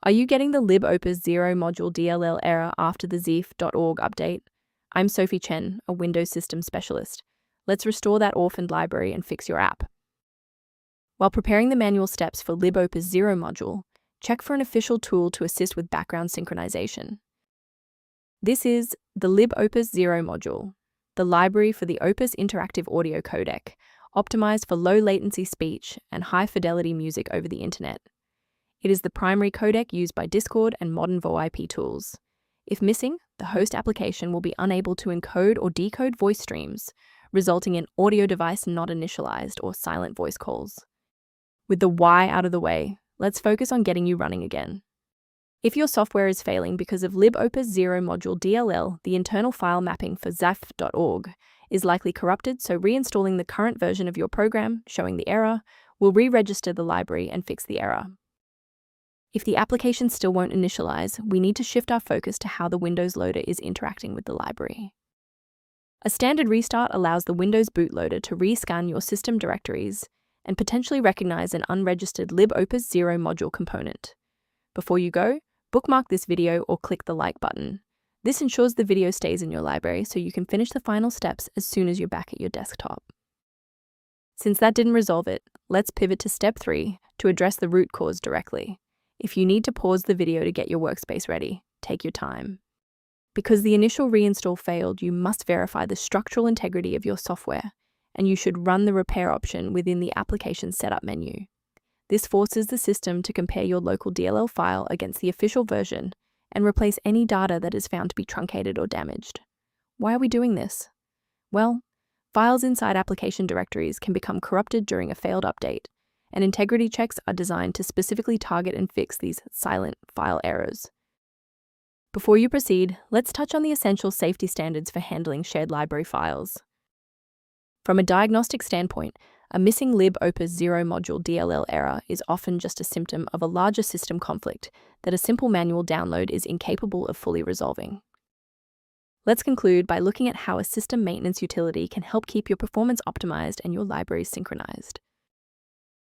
Are you getting the libopus-0.dll error after the zeef.org update? I'm Sophie Chen, a Windows system specialist. Let's restore that orphaned library and fix your app. While preparing the manual steps for libopus 0 module, check for an official tool to assist with background synchronization. This is the libopus 0 module, the library for the Opus Interactive Audio Codec, optimized for low-latency speech and high-fidelity music over the internet. It is the primary codec used by Discord and modern VoIP tools. If missing, the host application will be unable to encode or decode voice streams, resulting in audio device not initialized or silent voice calls. With the why out of the way, let's focus on getting you running again. If your software is failing because of libopus 0 module DLL, the internal file mapping for zeef.org is likely corrupted, so reinstalling the current version of your program, showing the error, will re-register the library and fix the error. If the application still won't initialize, we need to shift our focus to how the Windows loader is interacting with the library. A standard restart allows the Windows bootloader to rescan your system directories and potentially recognize an unregistered libopus 0 module component. Before you go, bookmark this video or click the like button. This ensures the video stays in your library so you can finish the final steps as soon as you're back at your desktop. Since that didn't resolve it, let's pivot to step 3 to address the root cause directly. If you need to pause the video to get your workspace ready, take your time. Because the initial reinstall failed, you must verify the structural integrity of your software, and you should run the repair option within the application setup menu. This forces the system to compare your local DLL file against the official version and replace any data that is found to be truncated or damaged. Why are we doing this? Well, files inside application directories can become corrupted during a failed update, and integrity checks are designed to specifically target and fix these silent file errors. Before you proceed, let's touch on the essential safety standards for handling shared library files. From a diagnostic standpoint, a missing libopus 0 module DLL error is often just a symptom of a larger system conflict that a simple manual download is incapable of fully resolving. Let's conclude by looking at how a system maintenance utility can help keep your performance optimized and your libraries synchronized.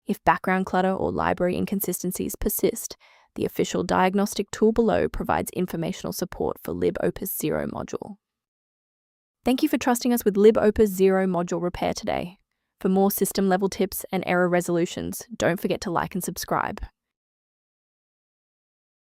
If background clutter or library inconsistencies persist, the official diagnostic tool below provides informational support for libopus 0 module. Thank you for trusting us with libopus 0 module repair today. For more system-level tips and error resolutions, don't forget to like and subscribe.